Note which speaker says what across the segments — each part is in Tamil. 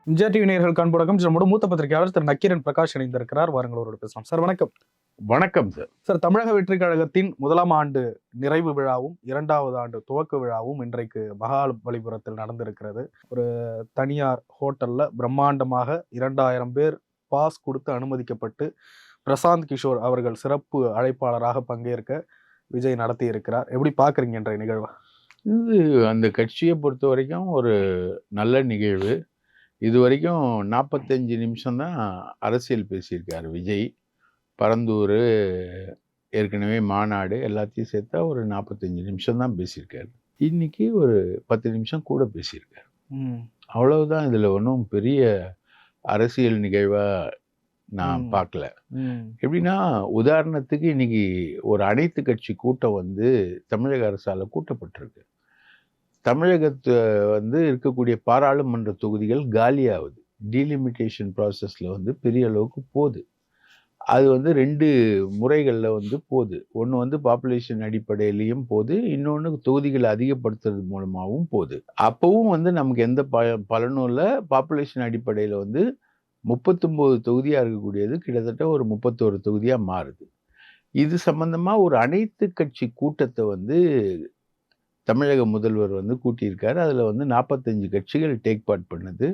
Speaker 1: இந்தியா டிவி நேயர்கள் காண்போடக்கம் நம்மோட மூத்த பத்திரிகையாளர் திரு நக்கீரன் பிரகாஷ் இணைந்திருக்கிறார். வாருங்களோடு பேசலாம். சார் வணக்கம்.
Speaker 2: வணக்கம் சார்.
Speaker 1: சார், தமிழக வெற்றி கழகத்தின் முதலாம் ஆண்டு நிறைவு விழாவும் 2வது ஆண்டு துவக்க விழாவும் இன்றைக்கு மகாபலிபுரத்தில் நடந்திருக்கிறது. ஒரு தனியார் ஹோட்டல்ல பிரம்மாண்டமாக 2000 பேர் பாஸ் கொடுத்து அனுமதிக்கப்பட்டு பிரசாந்த் கிஷோர் அவர்கள் சிறப்பு அழைப்பாளராக பங்கேற்க விஜய் நடத்தி இருக்கிறார். எப்படி பாக்குறீங்க என்ற நிகழ்வு?
Speaker 2: இது அந்த கட்சியை பொறுத்த வரைக்கும் ஒரு நல்ல நிகழ்வு. இது வரைக்கும் 45 நிமிஷம் தான் அரசியல் பேசியிருக்காரு விஜய். பரந்தூர், ஏற்கனவே மாநாடு எல்லாத்தையும் சேர்த்தா ஒரு 45 நிமிஷம் தான் பேசியிருக்காரு. இன்னைக்கு ஒரு 10 நிமிஷம் கூட பேசியிருக்காரு. அவ்வளவுதான். இதுல ஒன்றும் பெரிய அரசியல் நிகழ்வா நான் பார்க்கல. எப்படின்னா, உதாரணத்துக்கு இன்னைக்கு ஒரு அனைத்து கட்சி கூட்டம் வந்து தமிழக அரசால கூட்டப்பட்டிருக்கு. தமிழகத்து வந்து இருக்கக்கூடிய பாராளுமன்ற தொகுதிகள் காலியாகுது. டீலிமிட்டேஷன் ப்ராசஸ்ல வந்து பெரிய அளவுக்கு போகுது. அது வந்து 2 முறைகளில் வந்து போகுது. ஒன்று வந்து பாப்புலேஷன் அடிப்படையிலையும் போகுது, இன்னொன்று தொகுதிகளை அதிகப்படுத்துறது மூலமாகவும் போகுது. அப்பவும் வந்து நமக்கு எந்த பலனும் இல்லை. பாப்புலேஷன் அடிப்படையில் வந்து 39 தொகுதியாக இருக்கக்கூடியது கிட்டத்தட்ட ஒரு 31 தொகுதியாக மாறுது. இது சம்பந்தமாக ஒரு அனைத்து கட்சி கூட்டத்தை வந்து தமிழக முதல்வர் வந்து கூட்டியிருக்காரு. அதில் வந்து 45 கட்சிகள் டேக் பார்ட் பண்ணுது.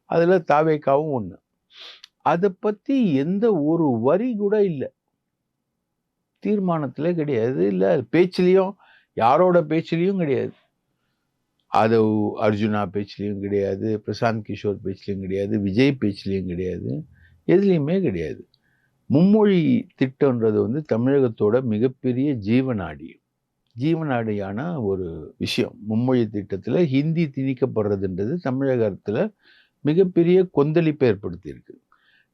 Speaker 2: அதில் தாவேகாவும் ஒன்று. அதை பற்றி எந்த ஒரு வரி கூட இல்லை, தீர்மானத்திலே கிடையாது, இல்லை பேச்சிலையும், யாரோட பேச்சிலையும் கிடையாது. அது அர்ஜுனா பேச்சிலையும் கிடையாது, பிரசாந்த் கிஷோர் பேச்சிலையும் கிடையாது, விஜய் பேச்சிலையும் கிடையாது, எதுலேயுமே கிடையாது. மும்மொழி திட்டம்ன்றது வந்து தமிழகத்தோட மிகப்பெரிய ஜீவநாடியான ஒரு விஷயம். மும்மொழி திட்டத்தில் ஹிந்தி திணிக்கப்படுறதுன்றது தமிழகத்தில் மிகப்பெரிய கொந்தளிப்பை ஏற்படுத்தியிருக்கு.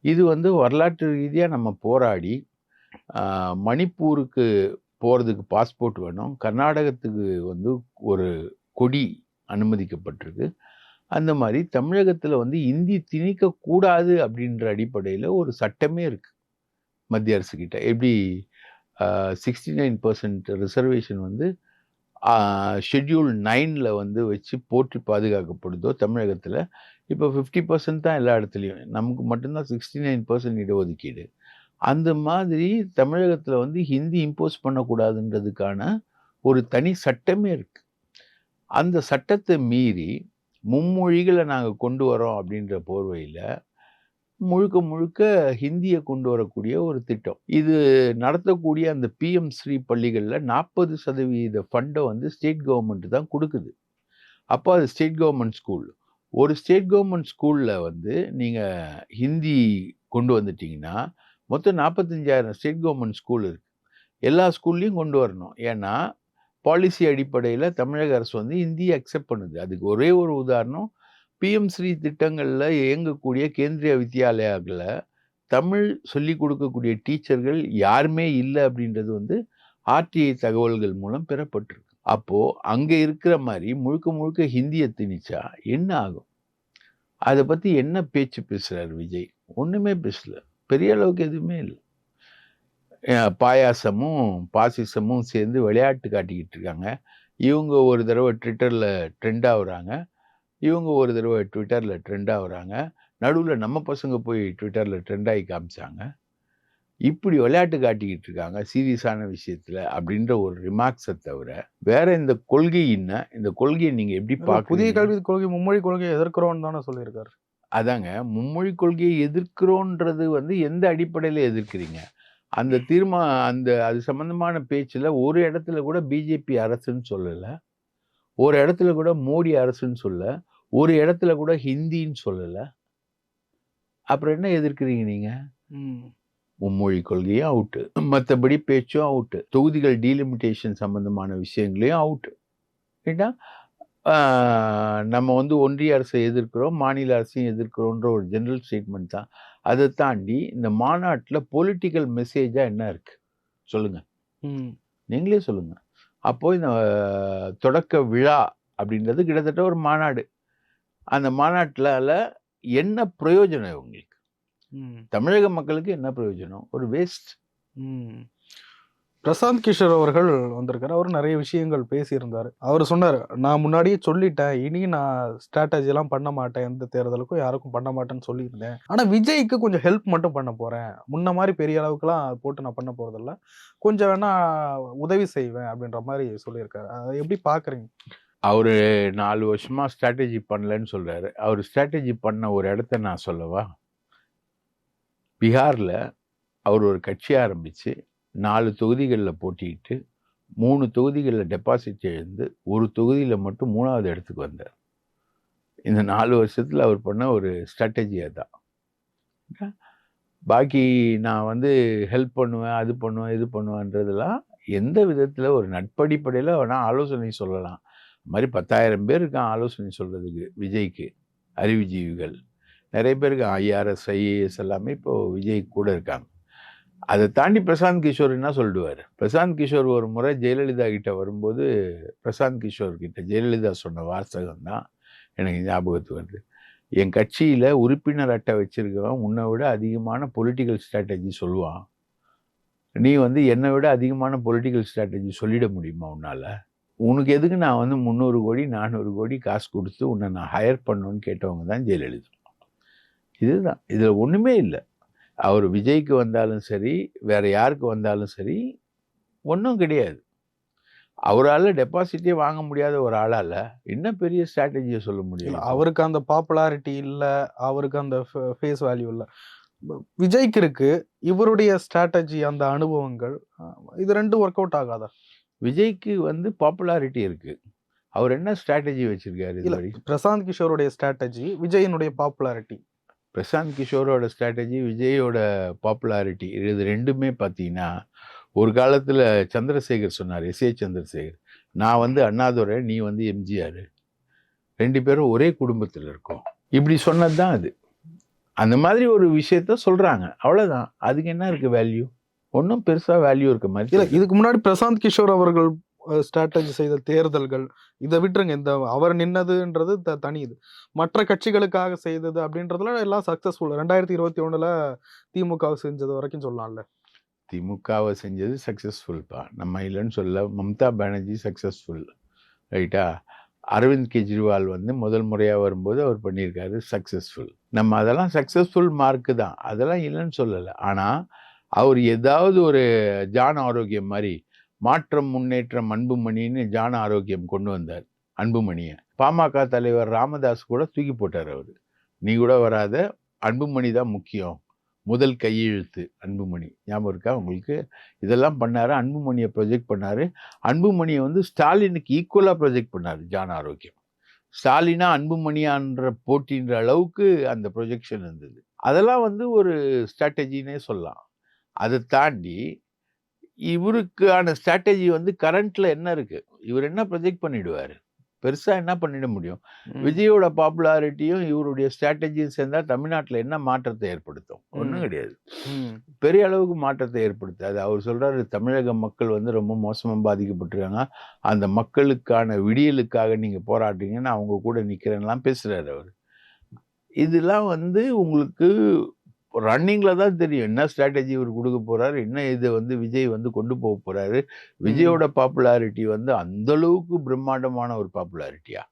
Speaker 2: இது வந்து வரலாற்று ரீதியாக நம்ம போராடி மணிப்பூருக்கு போகிறதுக்கு பாஸ்போர்ட் வேணும், கர்நாடகத்துக்கு வந்து ஒரு கொடி அனுமதிக்கப்பட்டிருக்கு. அந்த மாதிரி தமிழகத்தில் வந்து இந்தி திணிக்கக்கூடாது அப்படின்ற அடிப்படையில் ஒரு சட்டமே இருக்குது மத்திய அரசுக்கிட்ட. எப்படி 69% ரிசர்வேஷன் வந்து ஷெட்யூல் 9ல் வந்து வச்சு போற்றி பாதுகாக்கப்படுதோ தமிழகத்தில், இப்போ 50% தான் எல்லா இடத்துலையும். நமக்கு மட்டும்தான் 69% இடஒதுக்கீடு. அந்த மாதிரி தமிழகத்தில் வந்து ஹிந்தி இம்போஸ் பண்ணக்கூடாதுன்றதுக்கான ஒரு தனி சட்டமே இருக்கு. அந்த சட்டத்தை மீறி மும்மொழிகளை நாங்கள் கொண்டு வரோம் அப்படின்ற போர்வையில் முழுக்க ஹிந்தியை கொண்டு வரக்கூடிய ஒரு திட்டம். இது நடத்தக்கூடிய அந்த PM-ஸ்ரீ பள்ளிகளில் 40% ஃபண்டை வந்து ஸ்டேட் கவர்மெண்ட் தான் கொடுக்குது. அப்போ அது ஸ்டேட் கவர்மெண்ட் ஸ்கூல். ஒரு ஸ்டேட் கவர்மெண்ட் ஸ்கூலில் வந்து நீங்கள் ஹிந்தி கொண்டு வந்துட்டீங்கன்னா மொத்தம் 45,000 ஸ்டேட் கவர்மெண்ட் ஸ்கூல் இருக்குது. எல்லா ஸ்கூல்லையும் கொண்டு வரணும். ஏன்னா பாலிசி அடிப்படையில் தமிழக அரசு வந்து ஹிந்தியை அக்செப்ட் பண்ணுது. அதுக்கு ஒரே ஒரு உதாரணம், PM-ஸ்ரீ திட்டங்களில் இயங்கக்கூடிய கேந்திரிய வித்யாலயாவில் தமிழ் சொல்லி கொடுக்கக்கூடிய டீச்சர்கள் யாருமே இல்லை அப்படின்றது வந்து RTI தகவல்கள் மூலம் பெறப்பட்டிருக்கு. அப்போது அங்கே இருக்கிற மாதிரி முழுக்க ஹிந்தியை திணிச்சா என்ன ஆகும்? அதை பற்றி என்ன பேச்சு பேசுகிறார் விஜய்? ஒன்றுமே பேசல. பெரிய அளவுக்கு எதுவுமே இல்லை. பாயாசமும் பாசிசமும் சேர்ந்து விளையாட்டு காட்டிக்கிட்டு இருக்காங்க. இவங்க ஒரு தடவை ட்விட்டரில் ட்ரெண்ட் ஆகுறாங்க, இவங்க ஒரு தடவை ட்விட்டரில் ட்ரெண்ட் ஆகுறாங்க, நடுவில் நம்ம பசங்க போய் ட்விட்டரில் ட்ரெண்ட் ஆகி காமிச்சாங்க. இப்படி விளையாட்டு காட்டிக்கிட்டு இருக்காங்க சீரியஸான விஷயத்தில் அப்படின்ற ஒரு ரிமார்க்ஸை தவிர வேற இந்த கொள்கை என்ன? இந்த கொள்கையை நீங்கள் எப்படி பார்க்க?
Speaker 1: புதிய கல்வி கொள்கை, மும்மொழி கொள்கையை எதிர்க்கிறோன்னு தானே சொல்லியிருக்காரு.
Speaker 2: அதாங்க, மும்மொழி கொள்கையை எதிர்க்கிறோன்றது வந்து எந்த அடிப்படையில் எதிர்க்கிறீங்க? அந்த அது சம்பந்தமான பேச்சில் ஒரு இடத்துல கூட பிஜேபி அரசுன்னு சொல்லலை, ஒரு இடத்துல கூட மோடி அரசுன்னு சொல்ல, ஒரு இடத்துல கூட ஹிந்தின்னு சொல்லலை. அப்புறம் என்ன எதிர்க்கிறீங்க நீங்க? மும்மொழி கொள்கையும் அவுட்டு, மற்றபடி பேச்சும் அவுட்டு, தொகுதிகள் டீலிமிட்டேஷன் சம்பந்தமான விஷயங்களையும் அவுட்டு. ஏன்னா நம்ம வந்து ஒன்றிய அரசை எதிர்க்கிறோம், மாநில அரசையும் எதிர்க்கிறோன்ற ஒரு ஜெனரல் ஸ்டேட்மெண்ட் தான். அதை தாண்டி இந்த மாநாட்டில் பொலிட்டிக்கல் மெசேஜா என்ன இருக்கு சொல்லுங்க, நீங்களே சொல்லுங்க. அப்போ இந்த தொடக்க விழா அப்படின்றது கிட்டத்தட்ட ஒரு மாநாடு. அந்த மாநாட்டில் என்ன பிரயோஜனம் இவங்களுக்கு? தமிழக மக்களுக்கு என்ன பிரயோஜனம்? ஒரு வேஸ்ட்.
Speaker 1: பிரசாந்த் கிஷோர் அவர்கள் வந்திருக்காரு. அவர் நிறைய விஷயங்கள் பேசியிருந்தாரு. அவர் சொன்னாரு, நான் முன்னாடியே சொல்லிட்டேன். இனி நான் ஸ்ட்ராட்டஜி எல்லாம் பண்ண மாட்டேன். எந்த தேர்தலுக்கும் யாருக்கும் பண்ண மாட்டேன்னு சொல்லியிருந்தேன். ஆனா விஜய்க்கு கொஞ்சம் ஹெல்ப் மட்டும் பண்ண போறேன். முன்ன மாதிரி பெரிய அளவுக்குலாம் போட்டு நான் பண்ண போறதில்ல. கொஞ்சம் வேணா உதவி செய்வேன் அப்படின்ற மாதிரி சொல்லியிருக்காரு. அதை எப்படி பாக்குறீங்க?
Speaker 2: அவரு 4 வருஷமா ஸ்ட்ராட்டஜி பண்ணலன்னு சொல்றாரு. அவர் ஸ்ட்ராட்டஜி பண்ண ஒரு இடத்த நான் சொல்லவா? பீகார்ல அவர் ஒரு கட்சி ஆரம்பிச்சு 4 தொகுதிகளில் போட்டியிட்டு 3 தொகுதிகளில் டெபாசிட் இழந்து ஒரு தொகுதியில் மட்டும் 3வது இடத்துக்கு வந்தார். இந்த 4 வருஷத்தில் அவர் பண்ண ஒரு ஸ்ட்ராட்டஜி அதுதான். பாக்கி நான் வந்து ஹெல்ப் பண்ணுவேன், அது பண்ணுவேன், இது பண்ணுவேன்றதெல்லாம் எந்த விதத்தில் ஒரு நட்படிப்படையில் வேணால் ஆலோசனை சொல்லலாம். அது மாதிரி 10,000 பேர் இருக்கான் ஆலோசனை சொல்கிறதுக்கு விஜய்க்கு, அறிவுஜீவிகள் நிறைய பேருக்கு ஐஆர்எஸ் ஐஏஎஸ் எல்லாமே இப்போ விஜய் கூட இருக்காங்க. அதை தாண்டி பிரசாந்த் கிஷோர் என்ன சொல்லிடுவார்? பிரசாந்த் கிஷோர் ஒரு முறை ஜெயலலிதா கிட்ட வரும்போது பிரசாந்த் கிஷோர் கிட்ட ஜெயலலிதா சொன்ன வாசகம் தான் எனக்கு ஞாபகத்துக்கு வருது. என் கட்சியில் உறுப்பினர் அட்டை வச்சிருக்கவன் உன்னை விட அதிகமான பொலிட்டிக்கல் ஸ்ட்ராட்டஜி சொல்லுவான். நீ வந்து என்னை விட அதிகமான பொலிட்டிக்கல் ஸ்ட்ராட்டஜி சொல்லிட முடியுமா உன்னால்? உனக்கு எதுக்கு நான் வந்து 300 கோடி 400 கோடி காசு கொடுத்து உன்னை நான் ஹையர் பண்ணணும்னு கேட்டவங்க தான் ஜெயலலிதா. இதுதான், இதில் ஒன்றுமே இல்லை. அவர் விஜய்க்கு வந்தாலும் சரி, வேற யாருக்கு வந்தாலும் சரி, ஒன்றும் கிடையாது. அவரால் டெபாசிட்டே வாங்க முடியாத ஒரு ஆளால் என்ன பெரிய ஸ்ட்ராட்டஜியை சொல்ல முடியும்?
Speaker 1: அவருக்கு அந்த பாப்புலாரிட்டி இல்லை, அவருக்கு அந்த ஃபேஸ் வேல்யூ இல்லை. விஜய்க்கு இருக்கு. இவருடைய ஸ்ட்ராட்டஜி, அந்த அனுபவங்கள், இது ரெண்டும் ஒர்க் அவுட் ஆகாதா?
Speaker 2: விஜய்க்கு வந்து பாப்புலாரிட்டி இருக்கு. அவர் என்ன ஸ்ட்ராட்டஜி வச்சிருக்காரு?
Speaker 1: இல்ல, பிரசாந்த் கிஷோருடைய ஸ்ட்ராட்டஜி, விஜயனுடைய பாப்புலாரிட்டி.
Speaker 2: பிரசாந்த் கிஷோரோட ஸ்ட்ராட்டஜி, விஜயோட பாப்புலாரிட்டி, இது ரெண்டுமே பார்த்தீங்கன்னா, ஒரு காலத்தில் சந்திரசேகர் சொன்னார், எஸ்ஏ சந்திரசேகர், நான் வந்து அண்ணாதுரை, நீ வந்து எம்ஜிஆர், 2 பேரும் ஒரே குடும்பத்தில் இருக்கோம், இப்படி சொன்னது தான் அது. அந்த மாதிரி ஒரு விஷயத்த சொல்கிறாங்க, அவ்வளோதான். அதுக்கு என்ன இருக்குது வேல்யூ? ஒன்றும் பெருசாக வேல்யூ இருக்க மாதிரி
Speaker 1: இல்லை. இதுக்கு முன்னாடி பிரசாந்த் கிஷோர் அவர்கள் ஸ்ட்ராட்டஜி செய்த தேர்தல்கள், இதை விட்டுருங்க. இந்த அவர் நின்னதுன்றது தனி. இது மற்ற கட்சிகளுக்காக செய்தது அப்படின்றதுல எல்லாம் சக்சஸ்ஃபுல். 2021 திமுகவை செஞ்சது வரைக்கும் சொல்லலாம்ல.
Speaker 2: திமுகவை செஞ்சது சக்ஸஸ்ஃபுல்ப்பா, நம்ம இல்லைன்னு சொல்ல. மம்தா பானர்ஜி சக்ஸஸ்ஃபுல், ரைட்டா? அரவிந்த் கெஜ்ரிவால் வந்து முதல் முறையாக வரும்போது அவர் பண்ணியிருக்காரு, சக்ஸஸ்ஃபுல். நம்ம அதெல்லாம் சக்ஸஸ்ஃபுல் மார்க்கு தான், அதெல்லாம் இல்லைன்னு சொல்லலை. ஆனால் அவர் ஏதாவது ஒரு ஜான ஆரோக்கியம் மாதிரி மாற்றம் முன்னேற்றம் அன்புமணின்னு ஜான ஆரோக்கியம் கொண்டு வந்தார். அன்புமணியை பாமக தலைவர் ராமதாஸ் கூட தூக்கி போட்டார். அவர், நீ கூட வராத, அன்புமணி தான் முக்கியம், முதல் கையெழுத்து அன்புமணி. ஞாபகம் இருக்கா உங்களுக்கு? இதெல்லாம் பண்ணாரு. அன்புமணியை ப்ரொஜெக்ட் பண்ணாரு. அன்புமணியை வந்து ஸ்டாலினுக்கு ஈக்குவலாக ப்ரொஜெக்ட் பண்ணார் ஜான ஆரோக்கியம். ஸ்டாலினா அன்புமணியான்ற போட்டின்ற அளவுக்கு அந்த ப்ரொஜெக்ஷன் இருந்தது. அதெல்லாம் வந்து ஒரு ஸ்ட்ராட்டஜின்னே சொல்லலாம். அதை தாண்டி இவருக்கான ஸ்ட்ராட்டஜி வந்து கரண்ட்ல என்ன இருக்கு? இவர் என்ன ப்ரொஜெக்ட் பண்ணிடுவார்? பெருசா என்ன பண்ணிட முடியும்? விஜயோட பாப்புலாரிட்டியும் இவருடைய ஸ்ட்ராட்டஜியும் சேர்ந்தா தமிழ்நாட்டில் என்ன மாற்றத்தை ஏற்படுத்தும்? ஒன்றும் கிடையாது. பெரிய அளவுக்கு மாற்றத்தை ஏற்படுத்தாது. அவர் சொல்றாரு, தமிழக மக்கள் வந்து ரொம்ப மோசமாக பாதிக்கப்பட்டிருக்காங்க, அந்த மக்களுக்கான விடியலுக்காக நீங்க போராடுறீங்கன்னு அவங்க கூட நிக்கிறேன்லாம் பேசுறாரு அவர். இதெல்லாம் வந்து உங்களுக்கு ரன்னிங்கில் தான் தெரியும் என்ன ஸ்ட்ராட்டஜி இவர் கொடுக்க போகிறாரு, என்ன இதை வந்து விஜய் வந்து கொண்டு போக போகிறாரு. விஜயோட பாப்புலாரிட்டி வந்து அந்தளவுக்கு பிரம்மாண்டமான ஒரு பாப்புலாரிட்டியா?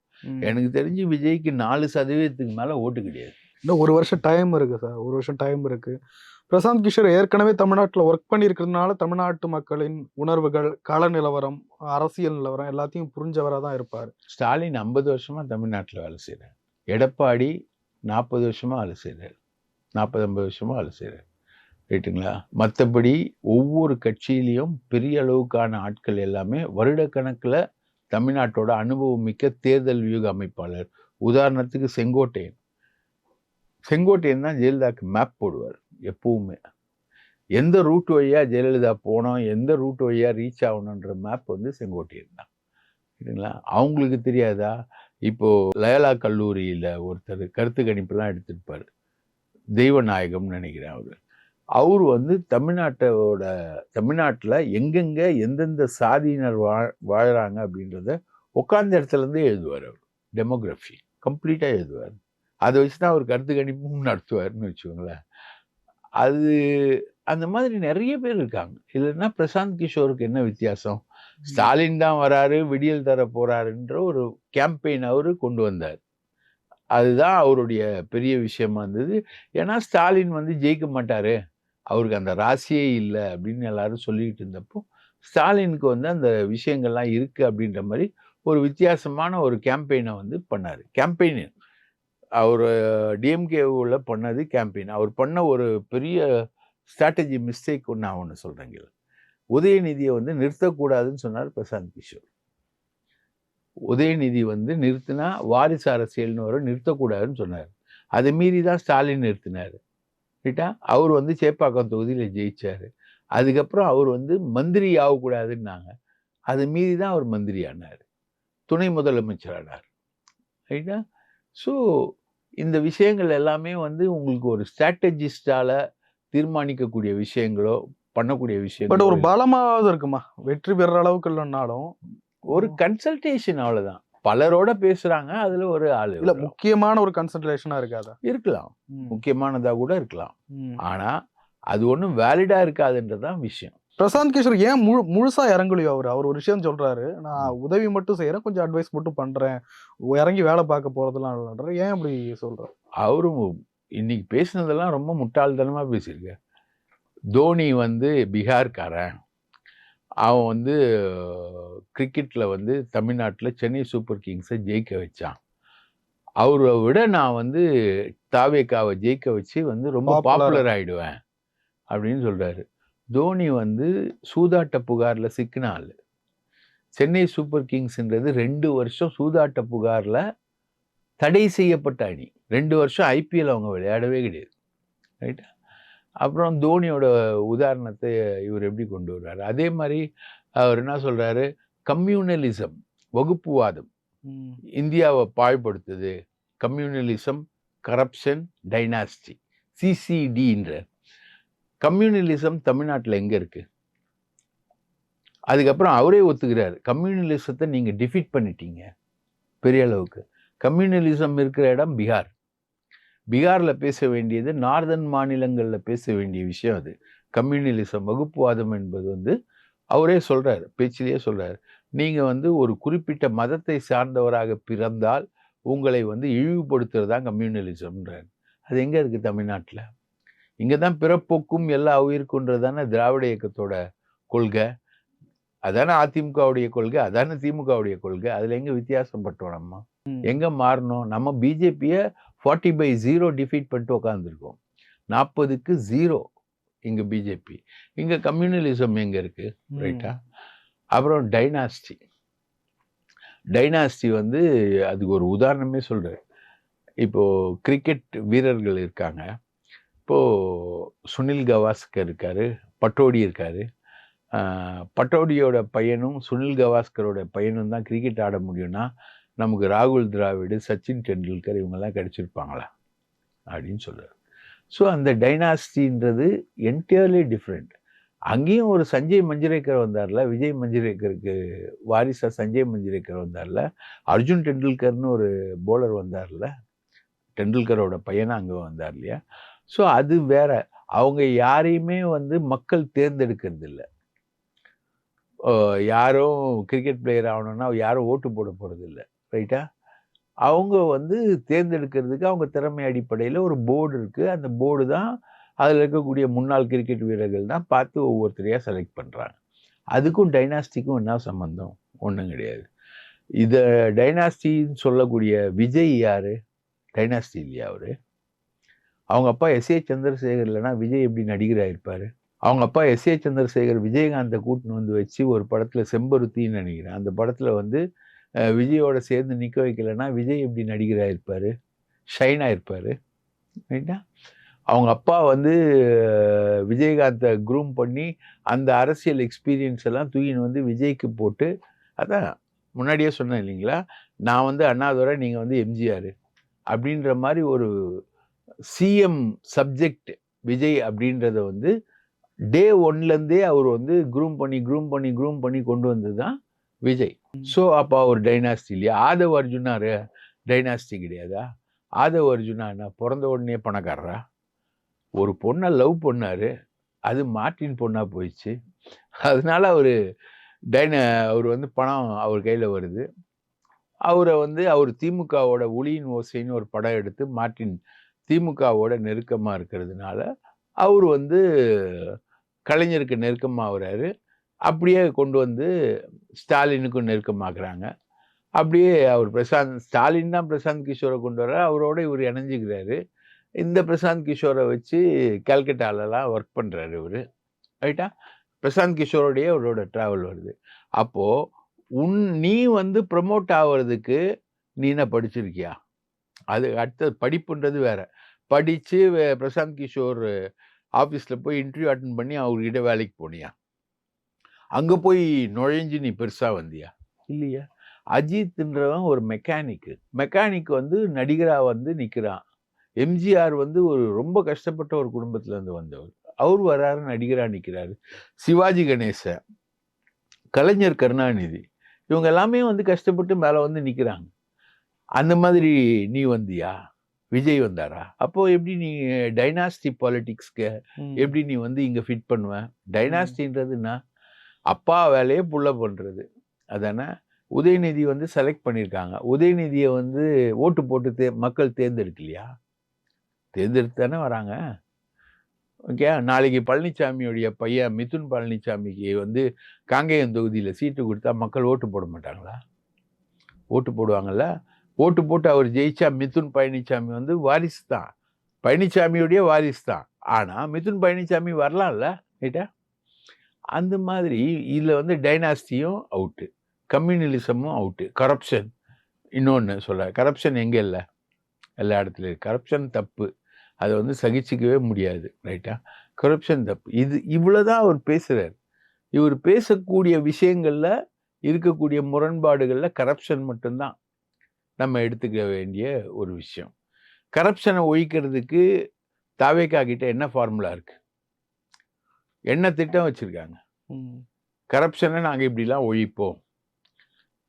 Speaker 2: எனக்கு தெரிஞ்சு விஜய்க்கு 4% மேலே ஓட்டு கிடையாது.
Speaker 1: இன்னும் 1 வருஷம் டைம் இருக்குது சார், 1 வருஷம் டைம் இருக்குது. பிரசாந்த் கிஷோர் ஏற்கனவே தமிழ்நாட்டில் ஒர்க் பண்ணியிருக்கிறதுனால தமிழ்நாட்டு மக்களின் உணர்வுகள், கள நிலவரம், அரசியல் நிலவரம் எல்லாத்தையும் புரிஞ்சவராக தான் இருப்பார்.
Speaker 2: ஸ்டாலின் 50 வருஷமாக தமிழ்நாட்டில் வேலை செய்கிறார். எடப்பாடி 40 வருஷமாக வேலை செய்கிறார், 40-50 வருஷமாக வேலை செய்கிறார், ரைட்டுங்களா? மற்றபடி ஒவ்வொரு கட்சியிலையும் பெரிய அளவுக்கான ஆட்கள் எல்லாமே வருடக்கணக்கில் தமிழ்நாட்டோட அனுபவம் மிக்க தேர்தல் வியூக அமைப்பாளர். உதாரணத்துக்கு செங்கோட்டையன் தான் ஜெயலலிதாவுக்கு மேப் போடுவார் எப்பவுமே. எந்த ரூட் வழியாக ஜெயலலிதா போனோம், எந்த ரூட் வழியாக ரீச் ஆகணுன்ற மேப் வந்து செங்கோட்டையன் தான், சரிங்களா? அவங்களுக்கு தெரியாதா? இப்போது லயோலா கல்லூரியில் ஒருத்தர் கருத்து கணிப்பெல்லாம் எடுத்திருப்பார், தெய்வநாயகம்னு நினைக்கிறேன். அவர் வந்து தமிழ்நாட்டில் எங்கெங்கே எந்தெந்த சாதியினர் வாழ்கிறாங்க அப்படின்றத உட்கார்ந்த இடத்துலேருந்தே எழுதுவார். அவர் டெமோகிராஃபி கம்ப்ளீட்டாக எழுதுவார். அதை வச்சு தான் அவர் கருத்து கணிப்பும் நடத்துவார்னு வச்சுக்கோங்களேன். அது அந்த மாதிரி நிறைய பேர் இருக்காங்க. இல்லைன்னா பிரசாந்த் கிஷோருக்கு என்ன வித்தியாசம்? ஸ்டாலின் தான் வராரு, விடியல் தர போறாருன்ற ஒரு கேம்பெயின் அவரு கொண்டு வந்தார். அதுதான் அவருடைய பெரிய விஷயமா இருந்தது. ஏன்னா ஸ்டாலின் வந்து ஜெயிக்க மாட்டாரு, அவருக்கு அந்த ராசியே இல்லை அப்படின்னு எல்லாரும் சொல்லிட்டு இருந்தப்போ, ஸ்டாலினுக்கு வந்து அந்த விஷயங்கள்லாம் இருக்கு அப்படின்ற மாதிரி ஒரு வித்தியாசமான ஒரு கேம்பெயினை வந்து பண்ணாரு. கேம்பெயின் அவர் டிஎம்கேவுல பண்ணது கேம்பெயின். அவர் பண்ண ஒரு பெரிய ஸ்ட்ராட்டஜி மிஸ்டேக் நான் ஒன்று சொல்றேங்க. உதயநிதியை வந்து நிறுத்தக்கூடாதுன்னு சொன்னார் பிரசாந்த் கிஷோர். உதயநிதி வந்து நிறுத்தினா வாரிசு அரசியல்னு வரும், நிறுத்தக்கூடாதுன்னு சொன்னார். அதை மீறி தான் ஸ்டாலின் நிறுத்தினார். ரைட்டா? அவர் வந்து சேப்பாக்கம் தொகுதியில் ஜெயிச்சாரு. அதுக்கப்புறம் அவர் வந்து மந்திரி ஆகக்கூடாதுன்னாங்க. அதை மீறி தான் அவர் மந்திரி ஆனார், துணை முதலமைச்சர் ஆனார். ரைட்டா? ஸோ இந்த விஷயங்கள் எல்லாமே வந்து உங்களுக்கு ஒரு ஸ்ட்ராட்டஜிஸ்டால தீர்மானிக்கக்கூடிய விஷயங்களோ, பண்ணக்கூடிய
Speaker 1: பட்
Speaker 2: விஷயங்களோ
Speaker 1: ஒரு
Speaker 2: இல்ல.
Speaker 1: பலமாவது இருக்குமா? வெற்றி பெற அளவுக்கு இல்லைன்னாலும்
Speaker 2: ஒரு கன்சல்டேஷன் அவ்வளவுதான். பலரோட பேசுறாங்க, அதுல ஒரு ஆளு
Speaker 1: இல்ல
Speaker 2: வரும்.
Speaker 1: முக்கியமான ஒரு கன்சல்டேஷனா இருக்காதா?
Speaker 2: இருக்கலாம், முக்கியமானதா கூட இருக்கலாம்.
Speaker 1: ம்.
Speaker 2: ஆனா அது ஒண்ணும் வேலிடா இருக்காதுன்றதுதான் விஷயம்.
Speaker 1: பிரசாந்த் கிஷோர் ஏன் முழுசா இறங்கலையோ அவரு? அவர் ஒரு விஷயம் சொல்றாரு, நான் உதவி மட்டும் செய்யறேன், கொஞ்சம் அட்வைஸ் மட்டும் பண்றேன், இறங்கி வேலை பார்க்க போறதெல்லாம் இல்லைன்றாரு. ஏன் அப்படி சொல்றாரு?
Speaker 2: அவரும் இன்னைக்கு பேசினதெல்லாம் ரொம்ப முட்டாள்தனமா பேசியிருக்காரு. தோனி வந்து பீகார்காரன், அவன் வந்து கிரிக்கெட்ல வந்து தமிழ்நாட்டில் சென்னை சூப்பர் கிங்ஸை ஜெயிக்க வச்சான். அவரை விட நான் வந்து தாவேக்காவை ஜெயிக்க வச்சு வந்து ரொம்ப பாப்புலர் ஆயிடுவேன் அப்படின்னு சொல்றாரு. தோனி வந்து சூதாட்ட புகார்ல சிக்கின ஆளு. சென்னை சூப்பர் கிங்ஸ்ன்றது 2 வருஷம் சூதாட்ட புகார்ல தடை செய்யப்பட்ட அணி. 2 வருஷம் ஐபிஎல் அவங்க விளையாடவே கிடையாது. ரைட்டா? அப்புறம் தோனியோட உதாரணத்தை இவர் எப்படி கொண்டு வர்றாரு? அதே மாதிரி அவர் என்ன சொல்றாரு? கம்யூனலிசம், வகுப்புவாதம் இந்தியாவை பாழ்படுத்துது. கம்யூனலிசம், கரப்ஷன், டைனாஸ்டி, சிசிடின்ற கம்யூனலிசம் தமிழ்நாட்டில் எங்க இருக்கு? அதுக்கப்புறம் அவரே ஒத்துக்கிறாரு, கம்யூனலிசத்தை நீங்க டிஃபீட் பண்ணிட்டீங்க பெரிய அளவுக்கு. கம்யூனலிசம் இருக்கிற இடம் பீகார். பீகார்ல பேச வேண்டியது நார்தன் மாநிலங்கள்ல பேச வேண்டிய விஷயம் அது. கம்யூனலிசம், வகுப்புவாதம் என்பது வந்து அவரே சொல்றாரு, பேச்சிலேயே சொல்றாரு, நீங்க வந்து ஒரு குறிப்பிட்ட மதத்தை சார்ந்தவராக பிறந்தால் உங்களை வந்து இழிவுபடுத்துறதா கம்யூனலிசம்ன்றாரு. அது எங்க இருக்கு தமிழ்நாட்டில்? இங்கதான் பிறப்போக்கும் எல்லா உயிருக்குன்றதானே திராவிட இயக்கத்தோட கொள்கை, அதானே அதிமுகவுடைய கொள்கை, அதானே திமுகவுடைய கொள்கை. அதுல எங்க வித்தியாசப்பட்டோம்? நம்ம எங்க மாறணும்? நம்ம பிஜேபியை 40/0 டிஃபீட் பண்ணிட்டு உட்காந்துருக்கோம். 40க்கு 0 இங்க பிஜேபி. இங்க கம்யூனலிசம் எங்க இருக்கு? ரைட்டா? அப்புறம் டைனாஸ்டி. டைனாஸ்டி வந்து அதுக்கு ஒரு உதாரணமே சொல்றேன். இப்போ கிரிக்கெட் வீரர்கள் இருக்காங்க. இப்போ சுனில் கவாஸ்கர் இருக்காரு, பட்டோடி இருக்காரு. பட்டோடியோட பையனும் சுனில் கவாஸ்கரோட பையனும் தான் கிரிக்கெட் ஆட முடியும்னா நமக்கு ராகுல் திராவிடு, சச்சின் டெண்டுல்கர் இவங்கெல்லாம் கிடைச்சிருப்பாங்களா அப்படின்னு சொல்றாரு. ஸோ அந்த டைனாஸ்டின்றது என்டையர்லி டிஃப்ரெண்ட். அங்கேயும் ஒரு சஞ்சய் மஞ்சுரேக்கர் வந்தார்ல, விஜய் மஞ்சுரேக்கருக்கு வாரிசா சஞ்சய் மஞ்சுரேக்கர் வந்தார்ல, அர்ஜுன் டெண்டுல்கர்னு ஒரு போலர் வந்தார்ல, டெண்டுல்கரோட பையனா அங்கே வந்தார் இல்லையா? ஸோ அது வேற. அவங்க யாரையுமே வந்து மக்கள் தேர்ந்தெடுக்கிறது இல்லை. யாரும் கிரிக்கெட் பிளேயர் ஆகணும்னா யாரும் ஓட்டு போட போறது இல்லை. ரைட்டா? அவங்க வந்து தேர்ந்தெடுக்கிறதுக்கு அவங்க திறமை அடிப்படையில் ஒரு போர்டு இருக்கு. அந்த போர்டு தான் அதில் இருக்கக்கூடிய முன்னாள் கிரிக்கெட் வீரர்கள் தான் பார்த்து ஒவ்வொருத்தரையாக செலக்ட் பண்ணுறாங்க. அதுக்கும் டைனாஸ்டிக்கும் என்ன சம்பந்தம்? ஒன்றும் கிடையாது. இதை டைனாஸ்டின்னு சொல்லக்கூடிய விஜய் யாரு? டைனாஸ்டி இல்லையா அவரு? அவங்க அப்பா எஸ்.ஏ. சந்திரசேகர் இல்லைன்னா விஜய் எப்படி நடிகராக இருப்பார்? அவங்க அப்பா எஸ்.ஏ. சந்திரசேகர் விஜயகாந்தை கூட்டின்னு வந்து வச்சு ஒரு படத்தில் செம்பருத்தின்னு நினைக்கிறேன், அந்த படத்தில் வந்து விஜயோட சேர்ந்து நிற்க வைக்கலைன்னா விஜய் எப்படி நடிகராக இருப்பார்? ஷைனாக இருப்பார். ரைட்டா? அவங்க அப்பா வந்து விஜயகாந்தை க்ரூம் பண்ணி அந்த அரசியல் எக்ஸ்பீரியன்ஸ் எல்லாம் தூக்கின்னு வந்து விஜய்க்கு போட்டு, அதான் முன்னாடியே சொன்னேன் இல்லைங்களா, நான் வந்து அண்ணாதுரை, நீங்கள் வந்து எம்ஜிஆர் அப்படின்ற மாதிரி ஒரு சிஎம் சப்ஜெக்ட் விஜய் அப்படின்றத வந்து டே ஒன்லேருந்தே அவர் வந்து க்ரூம் பண்ணி கொண்டு வந்தது தான் விஜய். ஸோ அப்போ அவர் டைனாஸ்டி இல்லையா? ஆதவ் அர்ஜுனா டைனாஸ்டி கிடையாதா? ஆதவ் அர்ஜுனா என்ன பிறந்த உடனே பணக்காரரா? ஒரு பொண்ணை லவ் பண்ணாரு, அது மார்ட்டின் பொண்ணா போயிடுச்சு. அதனால அவர் வந்து பணம் அவர் கையில வருது. அவரை வந்து அவர் திமுகவோட ஒளியின் ஓசைன்னு ஒரு படம் எடுத்து மார்ட்டின் திமுகவோட நெருக்கமா இருக்கிறதுனால அவர் வந்து கலைஞருக்கு நெருக்கமாகறாரு. அப்படியே கொண்டு வந்து ஸ்டாலினுக்கும் நெருக்கமாக்குறாங்க. அப்படியே அவர் ஸ்டாலின் தான் பிரசாந்த் கிஷோரை கொண்டு வர்றாரு. அவரோட இவர் இணைஞ்சுக்கிறாரு. இந்த பிரசாந்த் கிஷோரை வச்சு கல்கட்டாலலாம் ஒர்க் பண்றாரு இவரு. ரைட்டா? பிரசாந்த் கிஷோரோடயே அவரோட டிராவல் வருது. அப்போ நீ வந்து ப்ரமோட் ஆவறதுக்கு நீ என்ன படிச்சிருக்கியா? அது அடுத்தது படிப்புன்றது வேற. படிச்சு பிரசாந்த் கிஷோர் ஆஃபீஸ்ல போய் இன்டர்வியூ அட்டெண்ட் பண்ணி அவர்கிட்ட வேலைக்கு போனியா? அங்க போய் நுழைஞ்சு நீ பெருசா வந்தியா? இல்லையா? அஜித்ன்றவன் ஒரு மெக்கானிக் வந்து நடிகரா வந்து நிக்கிறான். எம்ஜிஆர் வந்து ஒரு ரொம்ப கஷ்டப்பட்ட ஒரு குடும்பத்துல இருந்து வந்தவர். அவர் வராரு, நடிகரா நிக்கிறாரு. சிவாஜி கணேசன், கலைஞர் கருணாநிதி, இவங்க எல்லாமே வந்து கஷ்டப்பட்டு மேல வந்து நிக்கிறாங்க. அந்த மாதிரி நீ வந்தியா? விஜய் வந்தாரா? அப்போ எப்படி நீ டைனாஸ்டி பாலிடிக்ஸ்க்கு எப்படி நீ வந்து இங்க ஃபிட் பண்ணுவ? டைனாஸ்டின்றதுன்னா அப்பா வேலையே புள்ள பண்றது அதானே? உதயநிதி வந்து செலக்ட் பண்ணியிருக்காங்க. உதயநிதியை வந்து ஓட்டு போட்டு மக்கள் தேர்ந்தெடுக்கலையா? தேர்ந்தெடுத்து தானே வராங்க. ஓகே, நாளைக்கு பழனிசாமியுடைய பையன் மிதுன் பழனிசாமிக்கு வந்து காங்கேயம் தொகுதியில் சீட்டு கொடுத்தா மக்கள் ஓட்டு போட மாட்டாங்களா? ஓட்டு போடுவாங்கல்ல. ஓட்டு போட்டு அவர் ஜெயிச்சா மிதுன் பழனிசாமி வந்து வாரிசு தான், பழனிசாமியுடைய வாரிசு தான். ஆனால் மிதுன் பழனிசாமி வரலாம்ல, ரைட்டா? அந்த மாதிரி இதில் வந்து டைனாஸ்டியும் அவுட்டு, கம்யூனலிசமும் அவுட்டு, கரப்ஷன். இன்னொன்று கரப்ஷன் எங்கே இல்லை? எல்லா இடத்துலையும் கரப்ஷன் தப்பு. அதை வந்து சகிச்சிக்கவே முடியாது, ரைட்டா? கரப்ஷன் தப்பு. இவ்வளோதான் அவர் பேசுகிறார். இவர் பேசக்கூடிய விஷயங்களில் இருக்கக்கூடிய முரண்பாடுகளில் கரப்ஷன் மட்டும்தான் நம்ம எடுத்துக்க வேண்டிய ஒரு விஷயம். கரப்ஷனை ஒழிக்கிறதுக்கு தாவேகா கிட்ட என்ன ஃபார்முலா இருக்கு? என்ன திட்டம் வச்சிருக்காங்க? கரப்ஷனை நாங்கள் இப்படிலாம் ஒழிப்போம்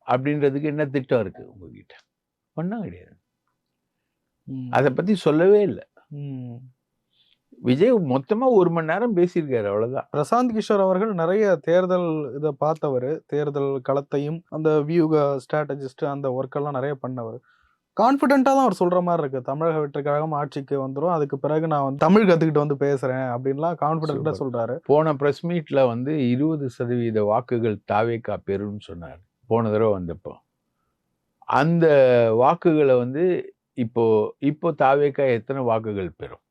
Speaker 2: அப்படின்றதுக்கு என்ன திட்டம் இருக்கு உங்ககிட்ட? ஒன்றும் கிடையாது. அதை பத்தி சொல்லவே இல்லை. விஜய் மொத்தமா 1 மணி நேரம் பேசியிருக்காரு, அவ்வளவுதான்.
Speaker 1: பிரசாந்த் கிஷோர் அவர்கள் நிறைய தேர்தல் இதை பார்த்தவர், தேர்தல் களத்தையும் அந்த வியூக ஸ்ட்ராட்டஜிஸ்ட் அந்த ஒர்க்கெல்லாம் நிறைய பண்ணவர். கான்ஃபிடென்ட்டாக தான் அவர் சொல்ற மாதிரி இருக்கு. தமிழக வெற்றி கழகம் ஆட்சிக்கு வந்துடும், அதுக்கு பிறகு நான் வந்து தமிழ் கற்றுக்கிட்டு வந்து பேசுறேன் அப்படின்லாம் கான்ஃபிடென்ட்டாக சொல்றாரு.
Speaker 2: போன ப்ரெஸ் மீட்ல வந்து 20% வாக்குகள் தாவேகா பெறும்னு சொன்னார் போன தடவை வந்தப்போ. அந்த வாக்குகளை வந்து இப்போ தாவேகா எத்தனை வாக்குகள் பெறும்?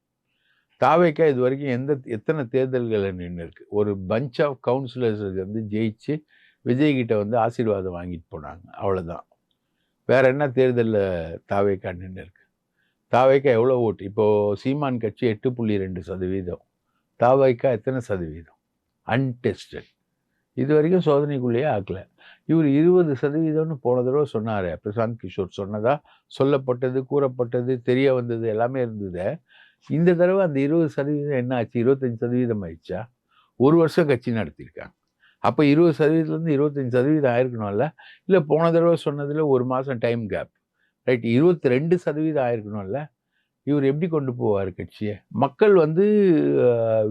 Speaker 2: தாவேகா இது வரைக்கும் எத்தனை தேர்தல்களை நின்று இருக்கு? ஒரு பஞ்ச் ஆஃப் கவுன்சிலர்ஸ் வந்து ஜெயிச்சு விஜய்கிட்ட வந்து ஆசீர்வாதம் வாங்கிட்டு போனாங்க, அவ்வளோதான். வேற என்ன தேர்தலில் தாவேகா நின்று இருக்கு? தாவேகா எவ்வளோ ஓட்டு? இப்போது சீமான் கட்சி 8.2%, தாவேகா எத்தனை சதவீதம்? அன்டெஸ்டட். இது வரைக்கும் சோதனைக்குள்ளேயே ஆக்கலை. இவர் 20%ன்னு போன தடவை சொன்னார். பிரசாந்த் கிஷோர் சொன்னதா சொல்லப்பட்டது, கூறப்பட்டது, தெரிய வந்தது எல்லாமே இருந்தது. இந்த தடவை அந்த 20% என்ன ஆச்சு? 25% ஆயிடுச்சா? 1 வருஷம் கட்சி நடத்தியிருக்காங்க. அப்போ 20%லேருந்து 25% ஆயிருக்கணும்ல? இல்லை போன தடவை சொன்னதில் 1 மாதம் டைம் கேப், ரைட்? 22% ஆயிருக்கணும்ல? இவர் எப்படி கொண்டு போவார் கட்சியை? மக்கள் வந்து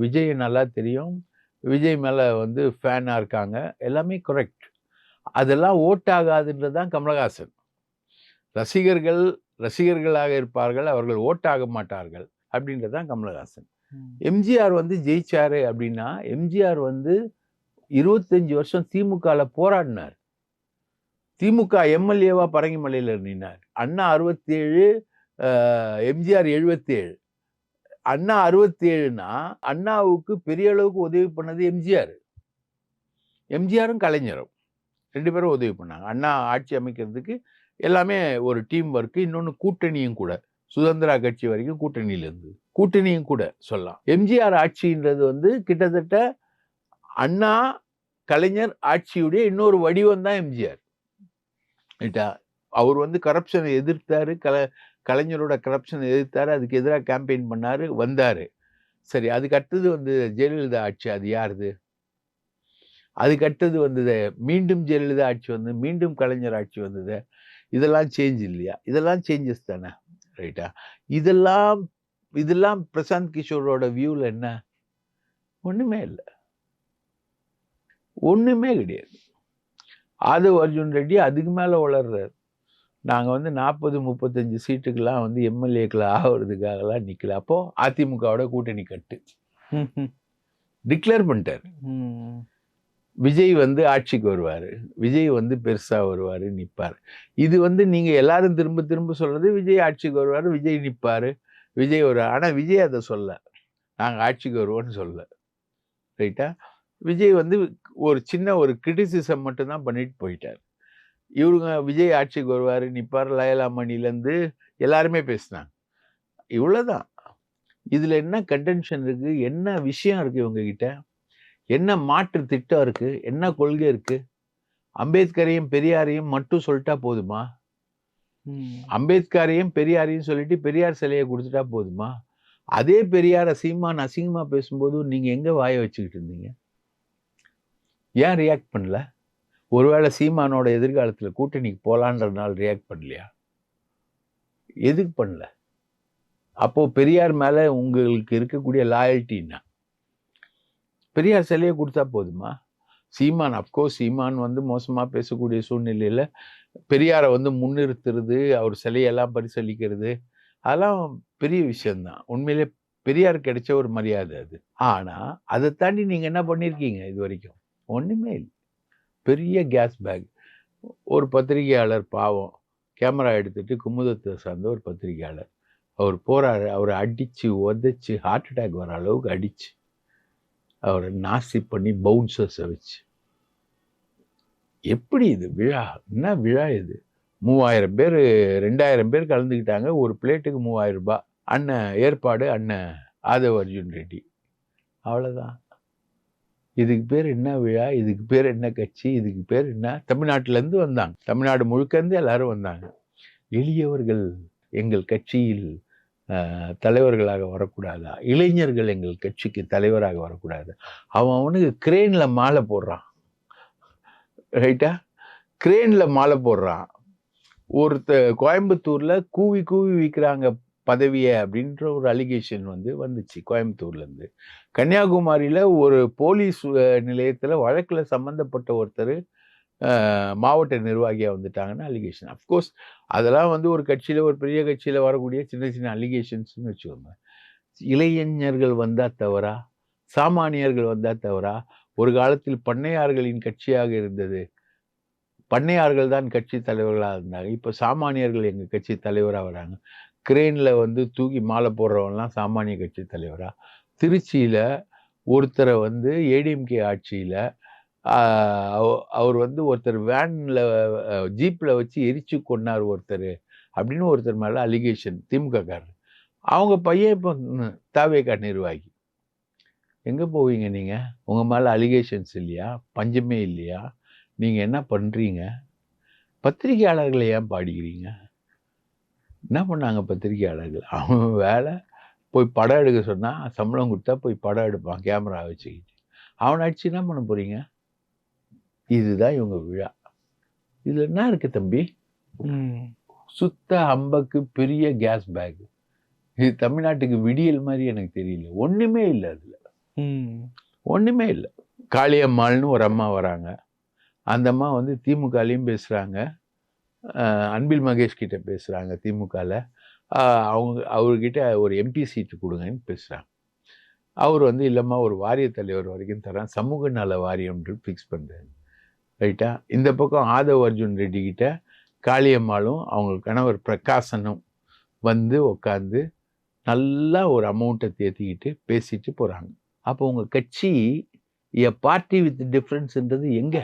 Speaker 2: விஜய் நல்லா தெரியும், விஜய் மேலே வந்து ஃபேனாக இருக்காங்க, எல்லாமே கரெக்ட். அதெல்லாம் ஓட்டாகாதுன்றது தான் கமலஹாசன். ரசிகர்களாக இருப்பார்கள், அவர்கள் ஓட்டாக மாட்டார்கள் அப்படின்றது தான் கமலஹாசன். எம்ஜிஆர் வந்து ஜெயிச்சாரு அப்படின்னா, எம்ஜிஆர் வந்து 25 வருஷம் திமுகல போராடினார். திமுக எம்எல்ஏவா பரங்கிமலையில் நின்னார். அண்ணா 67, எம்ஜிஆர் 77. அண்ணா 67னா அண்ணாவுக்கு பெரிய அளவுக்கு உதவி பண்ணது எம்ஜிஆர். எம்ஜிஆரும் கலைஞரும் 2 பேரும் உதவி பண்ணாங்க அண்ணா ஆட்சி அமைக்கிறதுக்கு. எல்லாமே ஒரு டீம் ஒர்க்கு. இன்னொன்று கூட்டணியும் கூட, சுதந்திரா கட்சி வரைக்கும் கூட்டணியில் இருந்தது, கூட்டணியும் கூட சொல்லலாம். எம்ஜிஆர் ஆட்சின்றது வந்து கிட்டத்தட்ட அண்ணா கலைஞர் ஆட்சியுடைய இன்னொரு வடிவம் தான் எம்ஜிஆர். அவர் வந்து கரப்ஷனை எதிர்த்தாரு, கலைஞரோட கரப்ஷனை எதிர்த்தாரு, அதுக்கு எதிராக கேம்பெயின் பண்ணாரு, வந்தாரு. சரி, அதுக்கு அடுத்தது வந்து ஜெயலலிதா ஆட்சி. அது யாருது? அதுக்கு அடுத்தது வந்தது மீண்டும் ஜெயலலிதா ஆட்சி வந்து மீண்டும் கலைஞர் ஆட்சி வந்தது. இதெல்லாம் சேஞ்ச் இல்லையா? இதெல்லாம் சேஞ்சஸ் தானே, ரைட்டா? இதெல்லாம் பிரசாந்த் கிஷோரோட வியூவில் என்ன? ஒண்ணுமே இல்ல. ஒண்ணுமே கிடையாது. ஆதவ் அர்ஜுன் ரெட்டி அதுக்கு மேல வளர்றாரு. நாங்க வந்து 40, 35 சீட்டுக்கெல்லாம் வந்து எம்எல்ஏக்கள் ஆவறதுக்காகலாம் நிக்கல. அப்போ அதிமுகவோட கூட்டணி கட்டு. டிக்ளேர் பண்ணிட்டாரு. விஜய் வந்து ஆட்சிக்கு வருவாரு. விஜய் வந்து பெருசா வருவாரு, நிப்பாரு. இது வந்து நீங்க எல்லாரும் திரும்ப திரும்ப சொல்றது விஜய் ஆட்சிக்கு வருவாரு, விஜய் நிப்பாரு, விஜய் வருவாரு. ஆனா விஜய் அதை சொல்ல. நாங்க ஆட்சிக்கு வருவோம்னு சொல்ல. ரைட்டா? விஜய் வந்து ஒரு சின்ன ஒரு கிரிட்டிசிசம் மட்டும் தான் பண்ணிட்டு போயிட்டார். இவருங்க விஜய் ஆட்சிக்கு வருவாரு, நிப்பார், லயலாமணிலேருந்து எல்லாருமே பேசினாங்க. இவ்வளவுதான். இதுல என்ன கண்டென்ஷன் இருக்கு? என்ன விஷயம் இருக்கு இவங்க கிட்ட? என்ன மாற்று திட்டம் இருக்கு? என்ன கொள்கை இருக்கு? அம்பேத்கரையும் பெரியாரையும் மட்டும் சொல்லிட்டா போதுமா? அம்பேத்கரையும் பெரியாரையும் சொல்லிட்டு பெரியார் சிலையை கொடுத்துட்டா போதுமா? அதே பெரியார சீமான் அசிங்கமா பேசும்போது நீங்க எங்க வாய வச்சுக்கிட்டு இருந்தீங்க? ஏன் ரியாக்ட் பண்ணல? ஒருவேளை சீமானோட எதிர்காலத்துல கூட்டணிக்கு போலான்றதுனால ரியாக்ட் பண்ணலையா? எதுக்கு பண்ணல? அப்போ பெரியார் மேல உங்களுக்கு இருக்கக்கூடிய லாயல்ட்டின்னா பெரியார் சிலையை கொடுத்தா போதுமா? சீமான் அப்கோர்ஸ் சீமான் வந்து மோசமா பேசக்கூடிய சூழ்நிலையில பெரியாரை வந்து முன்னிறுத்துறது, அவர் சிலையெல்லாம் பரிசளிக்கிறது, அதெல்லாம் பெரிய விஷயம்தான். உண்மையிலே பெரியார் கிடைச்ச ஒரு மரியாதை அது. ஆனா அதை தாண்டி நீங்க என்ன பண்ணிருக்கீங்க இது வரைக்கும்? ஒண்ணுமே இல்லை. பெரிய கேஸ் பேக். ஒரு பத்திரிகையாளர் பாவம் கேமரா எடுத்துட்டு குமுதத்தை சார்ந்த ஒரு பத்திரிகையாளர் அவர் போறாரு. அவரை அடிச்சு உதைச்சு ஹார்ட் அட்டாக் வர அளவுக்கு அடிச்சு அவரை நாசி பண்ணி பவுன்சர்ஸை வச்சு. எப்படி இது விழா? என்ன விழா இது? 3000 பேர் 2000 பேர் கலந்துக்கிட்டாங்க. ஒரு பிளேட்டுக்கு 3000 ரூபாய். அண்ணன் ஏற்பாடு அண்ணன் ஆதவ் அர்ஜுன் ரெட்டி. அவ்வளவுதான். இதுக்கு பேர் என்ன விழா? இதுக்கு பேர் என்ன கட்சி? இதுக்கு பேர் என்ன? தமிழ்நாட்டுல இருந்து வந்தாங்க. தமிழ்நாடு முழுக்க இருந்து எல்லாரும் வந்தாங்க. எளியவர்கள் எங்கள் கட்சியில் தலைவர்களாக வரக்கூடாதா? இளைஞர்கள் எங்கள் கட்சிக்கு தலைவராக வரக்கூடாது. அவனுக்கு கிரேன்ல மாலை போடுறான். ரைட்டா? கிரேன்ல மாலை போடுறான். கோயம்புத்தூர்ல கூவி கூவி விற்கிறாங்க பதவியை அப்படின்ற ஒரு அலிகேஷன் வந்துச்சு கோயம்புத்தூர்ல இருந்து. கன்னியாகுமரியில ஒரு போலீஸ் நிலையத்துல வழக்குல சம்பந்தப்பட்ட ஒருத்தர் மாவட்ட நிர்வாகியா வந்துட்டாங்கன்னு அலிகேஷன். அப்கோர்ஸ் அதெல்லாம் ஒரு கட்சியில ஒரு பெரிய கட்சியில வரக்கூடிய சின்ன சின்ன அலிகேஷன்ஸ்னு வச்சுக்கோங்க. இளைஞர்கள் வந்தா தவறா? சாமானியர்கள் வந்தா தவறா? ஒரு காலத்தில் பண்ணையார்களின் கட்சியாக இருந்தது. பண்ணையார்கள் தான் கட்சி தலைவர்களாக இருந்தாங்க. இப்போ சாமானியர்கள் எங்க கட்சி தலைவராக வராங்க. கிரேன்ல தூக்கி மாலை போடுறவன்லாம் சாமானிய கட்சி தலைவரா? திருச்சியில ஒருத்தரை ஏடிஎம்கே ஆட்சியில அவர் ஒருத்தர் வேன்ல ஜீப்ல வச்சு எரிச்சு கொண்டார் ஒருத்தர் அப்படின்னு ஒருத்தர் மேல அலிகேஷன். திமுக காரர். அவங்க பையன் இப்போ தாவேகா நிர்வாகி. எங்க போவீங்க நீங்க? உங்க மேல அலிகேஷன்ஸ் இல்லையா? பஞ்சமே இல்லையா? நீங்க என்ன பண்றீங்க? பத்திரிகையாளர்களை ஏன் பாடிக்கிறீங்க? என்ன பண்ணாங்க பத்திரிகையாளர்கள்? அவங்க வேலை போய் படம் எடுக்க சொன்னா சம்பளம் கொடுத்தா போய் படம் எடுப்பான் கேமரா வச்சுக்கிட்டு. அவனை அடிச்சு என்ன பண்ண போறீங்க? இதுதான் இவங்க விழா. இதுல என்ன இருக்கு தம்பி? சுத்த அம்பக்கு பெரிய கேஸ் பேக். இது தமிழ்நாட்டுக்கு விடியல் மாதிரி எனக்கு தெரியல. ஒண்ணுமே இல்லை அதுல. ஒண்ணுமே இல்லை. காளியம்மாள்னு ஒரு அம்மா வராங்க. அந்த அம்மா திமுகலையும் பேசுறாங்க, அன்பில் மகேஷ் கிட்ட பேசுறாங்க. திமுகல அவர்கிட்ட ஒரு எம்பி சீட்டு கொடுங்கன்னு பேசுறாங்க. அவர் இல்லம்மா ஒரு வாரிய தலைவர் வரைக்கும் தரான், சமூக நல வாரியம் ஃபிக்ஸ் பண்றாரு. ரைட்டா? இந்த பக்கம் ஆதவ் அர்ஜுன் ரெட்டி கிட்ட காளியம்மாளும் அவங்க கணவர் பிரகாசனும் உட்காந்து நல்லா ஒரு அமௌண்ட்டை தேத்திக்கிட்டு பேசிட்டு போறாங்க. அப்போ உங்க கட்சி எ பார்ட்டி வித் டிஃபரன்ஸ்ன்றது எங்க?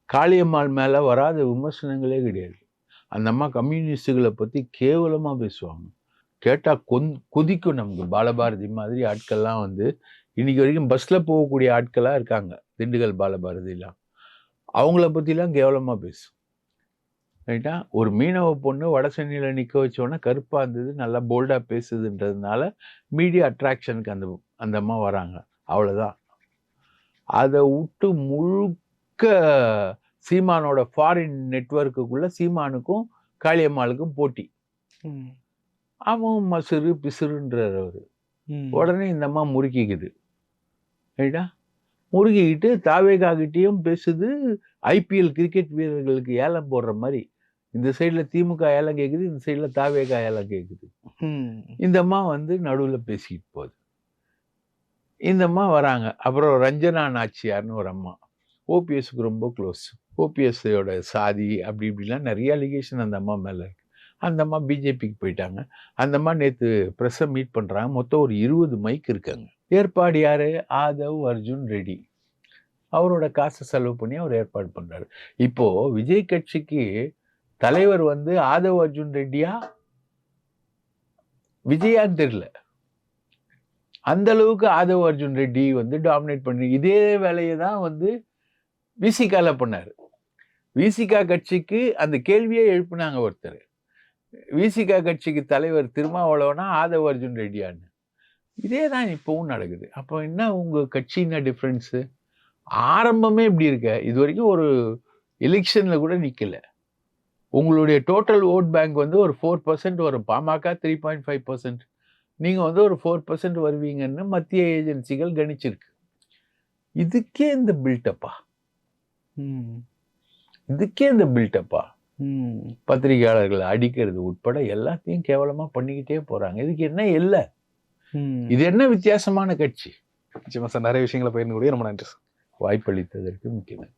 Speaker 2: காளியம்மாள் மேல வராத விமர்சனங்களே கிடையாது. அந்த அம்மா கம்யூனிஸ்டுகளை பத்தி கேவலமா பேசுவாங்க. கேட்டா கொதிக்கும். நமக்கு பாலபாரதி மாதிரி ஆட்கள்லாம் இன்னைக்கு வரைக்கும் பஸ்ல போகக்கூடிய ஆட்களா இருக்காங்க. திண்டுக்கல் பாலபாரதிலாம் அவங்கள பத்திலாம் கேவலமா பேசும். ரைட்டா? ஒரு மீனவ பொண்ணு வட சென்னையில நிக்க வச்சோன்னா கருப்பா இருந்தது, நல்லா போல்டா பேசுதுன்றதுனால மீடியா அட்ராக்ஷனுக்கு அந்த அம்மா வராங்க. அவ்வளவுதான். அதை விட்டு முழுக்க சீமானோட ஃபாரின் நெட்வொர்க்குள்ள சீமானுக்கும் காளியம்மாளுக்கும் போட்டி. அவன் மசுறு பிசுறுன்றார் அவரு. உடனே இந்த அம்மா முறுக்கிக்குது. ரைட்டா? முறுக்கிக்கிட்டு தாவேகாகிட்டயும் பேசுது. ஐபிஎல் கிரிக்கெட் வீரர்களுக்கு ஏலம் போடுற மாதிரி. இந்த சைடுல திமுக ஏலம் கேக்குது, இந்த சைடுல தாவேகா ஏலம் கேக்குது. இந்த அம்மா வந்து நடுவுல பேசிக்கிட்டு போகுது. இந்த அம்மா வராங்க. அப்புறம் ரஞ்சனா நாச்சியார்னு ஒரு அம்மா. ஓபிஎஸ்க்கு ரொம்ப க்ளோஸ். ஓபிஎஸ்ஸோட சாதி அப்படி இப்படிலாம் நிறைய அலிகேஷன் அந்த அம்மா மேல இருக்கு. அந்த அம்மா பிஜேபிக்கு போயிட்டாங்க. அந்த அம்மா நேத்து பிரஸ்ஸை மீட் பண்றாங்க. மொத்தம் ஒரு 20 மைக் இருக்காங்க. ஏற்பாடு யாரு? ஆதவ் அர்ஜுன் ரெட்டி. அவரோட காசை செலவு பண்ணி அவர் ஏற்பாடு பண்றாரு. இப்போ விஜய் கட்சிக்கு தலைவர் வந்து ஆதவ் அர்ஜுன் ரெட்டியா விஜயான்னு தெரியல. அந்த அளவுக்கு ஆதவ் அர்ஜுன் ரெட்டி வந்து டாமினேட் பண்ணி இதே வேலையை தான் வந்து விசிகால பண்ணாரு. விசிகா கட்சிக்கு அந்த கேள்வியே எழுப்பினாங்க ஒருத்தர். விசிகா கட்சிக்கு தலைவர் திருமாவளவனா ஆதவ் அர்ஜுன் ரெட்டியான்னு. இதே தான் இப்பவும் நடக்குது. அப்போ என்ன உங்க கட்சி என்ன டிஃப்ரென்ஸு? ஆரம்பமே இப்படி இருக்க. இது வரைக்கும் ஒரு எலெக்ஷன்ல கூட நிக்கல. உங்களுடைய டோட்டல் ஓட் பேங்க் வந்து ஒரு 4% வரும். பாமக 3.5%. நீங்க வந்து ஒரு 4% வருவீங்கன்னு மத்திய ஏஜென்சிகள் கணிச்சிருக்கு. இதுக்கே இந்த பில்டப்பா? இதுக்கே இந்த பில்டப்பா? பத்திரிகையாளர்களை அடிக்கிறது உட்பட எல்லாத்தையும் கேவலமா பண்ணிக்கிட்டே போறாங்க. இதுக்கு என்ன இல்லை? இது என்ன வித்தியாசமான கட்சி?
Speaker 1: நிச்சயமா சார், நிறைய விஷயங்களை பகிர்ந்து கூடிய ரொம்ப நன்றி சார்.
Speaker 2: வாய்ப்பளித்ததற்கு மிக்க நன்றி.